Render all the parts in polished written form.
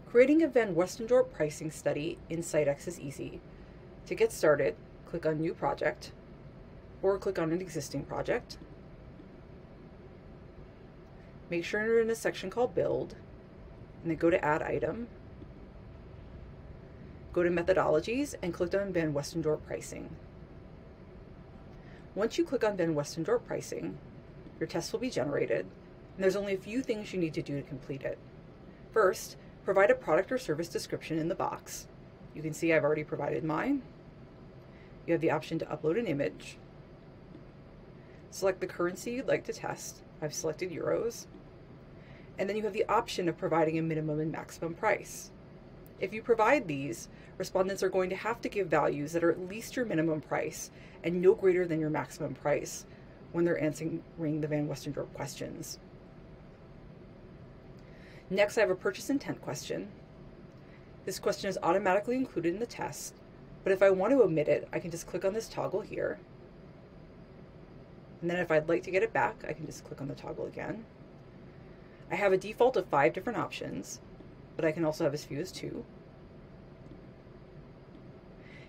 Creating a Van Westendorp pricing study in SightX is easy. To get started, click on New Project, or click on an existing project. Make sure you're in a section called Build, and then go to Add Item. Go to Methodologies and click on Van Westendorp Pricing. Once you click on Van Westendorp Pricing, your test will be generated, and there's only a few things you need to do to complete it. First, provide a product or service description in the box. You can see I've already provided mine. You have the option to upload an image. Select the currency you'd like to test. I've selected euros. And then you have the option of providing a minimum and maximum price. If you provide these, respondents are going to have to give values that are at least your minimum price and no greater than your maximum price when they're answering the Van Westendorp questions. Next, I have a purchase intent question. This question is automatically included in the test, but if I want to omit it, I can just click on this toggle here. And then if I'd like to get it back, I can just click on the toggle again. I have a default of 5 different options, but I can also have as few as 2.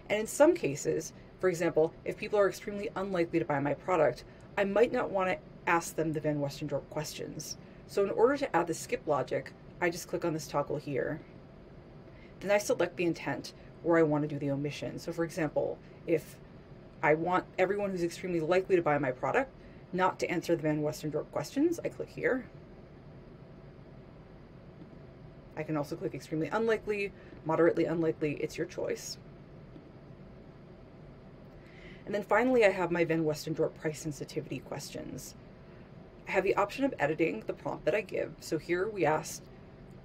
And in some cases, for example, if people are extremely unlikely to buy my product, I might not want to ask them the Van Westendorp questions. So in order to add the skip logic, I just click on this toggle here. Then I select the intent where I want to do the omission. So for example, if I want everyone who's extremely likely to buy my product not to answer the Van Westendorp questions, I click here. I can also click extremely unlikely, moderately unlikely, it's your choice. And then finally, I have my Van Westendorp price sensitivity questions. I have the option of editing the prompt that I give. So here we asked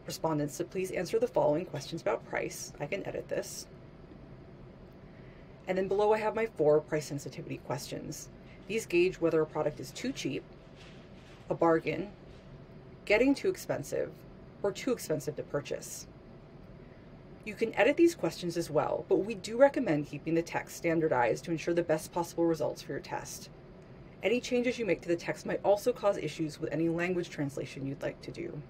respondents to please answer the following questions about price. I can edit this. And then below I have my 4 price sensitivity questions. These gauge whether a product is too cheap, a bargain, getting too expensive, or too expensive to purchase. You can edit these questions as well, but we do recommend keeping the text standardized to ensure the best possible results for your test. Any changes you make to the text might also cause issues with any language translation you'd like to do.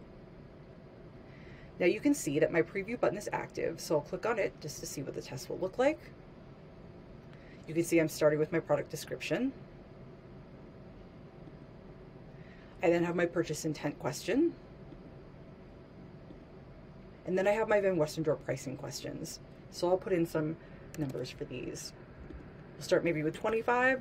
Now you can see that my preview button is active, so I'll click on it just to see what the test will look like. You can see I'm starting with my product description. I then have my purchase intent question. And then I have my Van Westendorp pricing questions. So I'll put in some numbers for these. We'll start maybe with 25.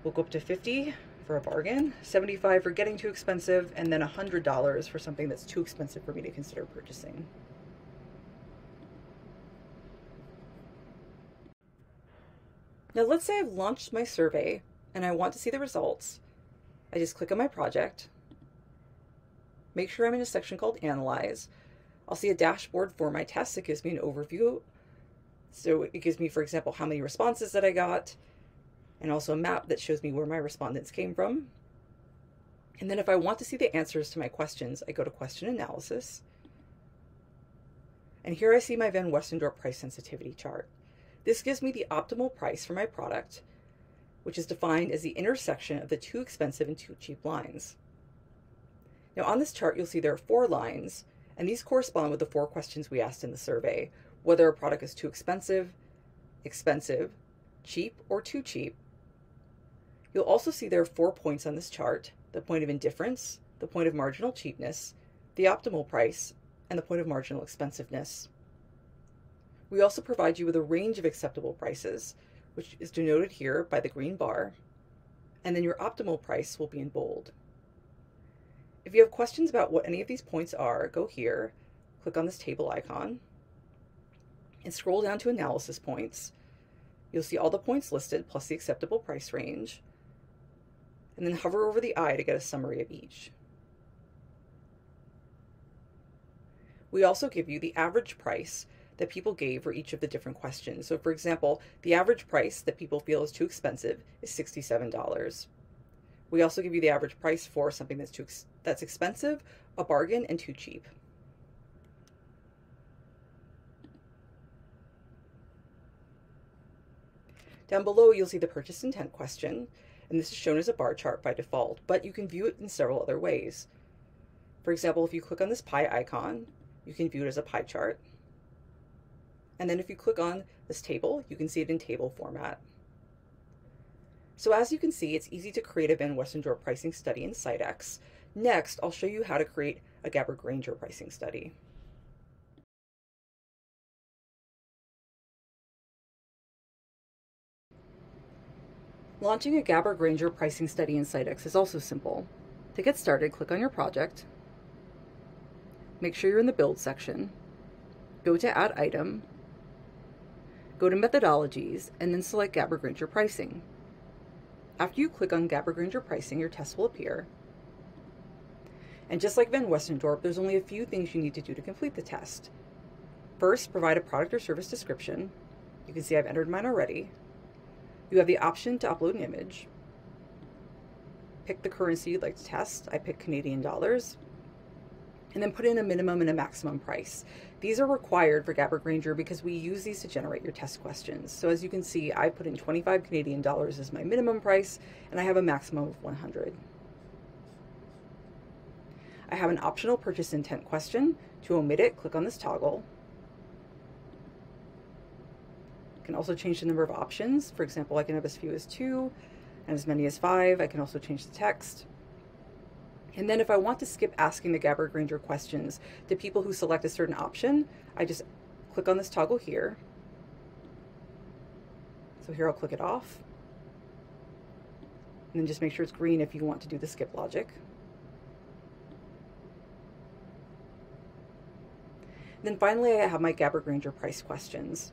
We'll go up to 50 for a bargain, 75 for getting too expensive, and then $100 for something that's too expensive for me to consider purchasing. Now let's say I've launched my survey and I want to see the results. I just click on my project, make sure I'm in a section called Analyze. I'll see a dashboard for my test that gives me an overview. So it gives me, for example, how many responses that I got, and also a map that shows me where my respondents came from. And then if I want to see the answers to my questions, I go to Question Analysis. And here I see my Van Westendorp price sensitivity chart. This gives me the optimal price for my product, which is defined as the intersection of the too expensive and too cheap lines. Now on this chart, you'll see there are 4 lines, and these correspond with the 4 questions we asked in the survey, whether a product is too expensive, expensive, cheap, or too cheap. You'll also see there are 4 points on this chart: the point of indifference, the point of marginal cheapness, the optimal price, and the point of marginal expensiveness. We also provide you with a range of acceptable prices, which is denoted here by the green bar, and then your optimal price will be in bold. If you have questions about what any of these points are, go here, click on this table icon, and scroll down to Analysis Points. You'll see all the points listed plus the acceptable price range, and then hover over the eye to get a summary of each. We also give you the average price that people gave for each of the different questions. So for example, the average price that people feel is too expensive is $67. We also give you the average price for something that's expensive, a bargain, and too cheap. Down below, you'll see the purchase intent question, and this is shown as a bar chart by default, but you can view it in several other ways. For example, if you click on this pie icon, you can view it as a pie chart. And then if you click on this table, you can see it in table format. So as you can see, it's easy to create a Van Westendorp pricing study in SightX. Next, I'll show you how to create a Gabor-Granger pricing study. Launching a Gabor-Granger pricing study in SightX is also simple. To get started, click on your project, make sure you're in the Build section, go to Add Item, go to Methodologies, and then select Gabor-Granger Pricing. After you click on Gabor-Granger Pricing, your test will appear. And just like Van Westendorp, there's only a few things you need to do to complete the test. First, provide a product or service description. You can see I've entered mine already. You have the option to upload an image. Pick the currency you'd like to test. I pick Canadian dollars. And then put in a minimum and a maximum price. These are required for Gabor-Granger because we use these to generate your test questions. So as you can see, I put in 25 Canadian dollars as my minimum price, and I have a maximum of 100. I have an optional purchase intent question. To omit it, click on this toggle. I can also change the number of options. For example, I can have as few as 2 and as many as 5. I can also change the text. And then if I want to skip asking the Gabor-Granger questions to people who select a certain option, I just click on this toggle here. So here I'll click it off. And then just make sure it's green if you want to do the skip logic. Then finally, I have my Gabor-Granger price questions.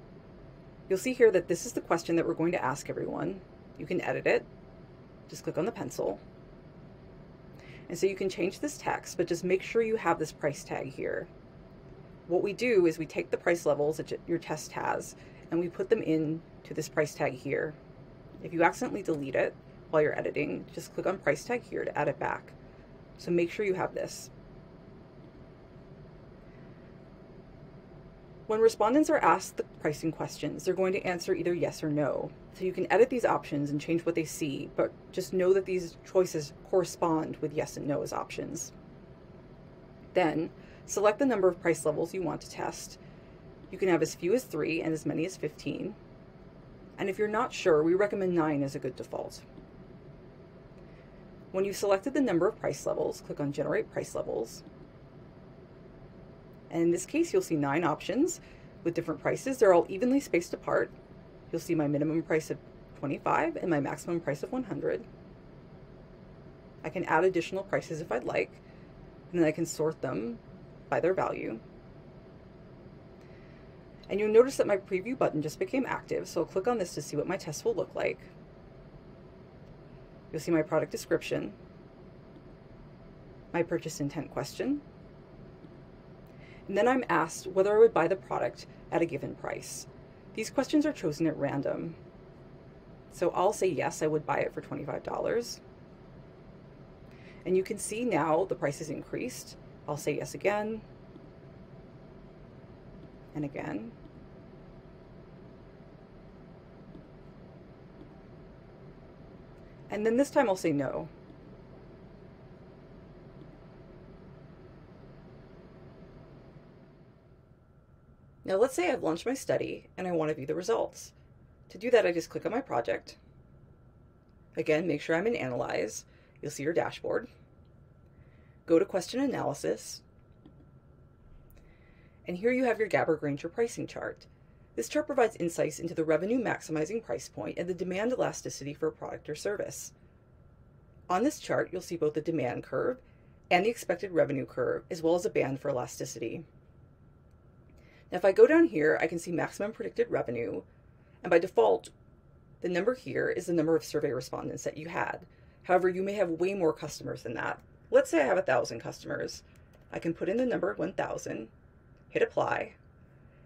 You'll see here that this is the question that we're going to ask everyone. You can edit it. Just click on the pencil. And so you can change this text, but just make sure you have this price tag here. What we do is we take the price levels that your test has and we put them into this price tag here. If you accidentally delete it while you're editing, just click on price tag here to add it back. So make sure you have this. When respondents are asked the pricing questions, they're going to answer either yes or no. So you can edit these options and change what they see, but just know that these choices correspond with yes and no as options. Then, select the number of price levels you want to test. You can have as few as 3 and as many as 15. And if you're not sure, we recommend 9 as a good default. When you've selected the number of price levels, click on Generate Price Levels. And in this case, you'll see 9 options with different prices. They're all evenly spaced apart. You'll see my minimum price of 25 and my maximum price of 100. I can add additional prices if I'd like, and then I can sort them by their value. And you'll notice that my preview button just became active, so I'll click on this to see what my test will look like. You'll see my product description, my purchase intent question, and then I'm asked whether I would buy the product at a given price. These questions are chosen at random. So I'll say yes, I would buy it for $25. And you can see now the price has increased. I'll say yes again, and again. And then this time I'll say no. Now let's say I've launched my study and I want to view the results. To do that, I just click on my project. Again, make sure I'm in Analyze. You'll see your dashboard. Go to Question Analysis. And here you have your Gabor-Granger pricing chart. This chart provides insights into the revenue maximizing price point and the demand elasticity for a product or service. On this chart, you'll see both the demand curve and the expected revenue curve, as well as a band for elasticity. Now, if I go down here, I can see maximum predicted revenue, and by default, the number here is the number of survey respondents that you had. However, you may have way more customers than that. Let's say I have 1,000 customers. I can put in the number 1,000, hit apply,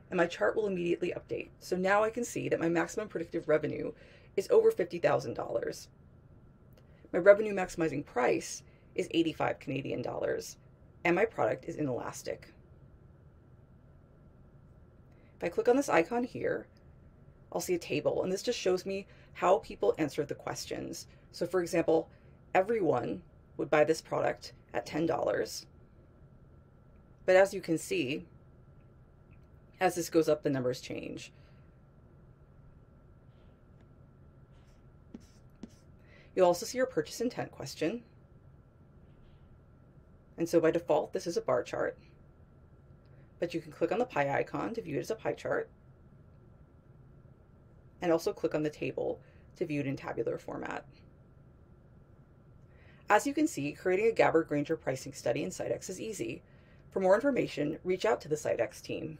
and my chart will immediately update. So now I can see that my maximum predictive revenue is over $50,000. My revenue maximizing price is 85 Canadian dollars, and my product is inelastic. If I click on this icon here, I'll see a table, and this just shows me how people answered the questions. So for example, everyone would buy this product at $10. But as you can see, As this goes up, the numbers change. You'll also see your purchase intent question. And so by default, this is a bar chart, but you can click on the pie icon to view it as a pie chart, and also click on the table to view it in tabular format. As you can see, creating a Gabor-Granger pricing study in SightX is easy. For more information, reach out to the SightX team.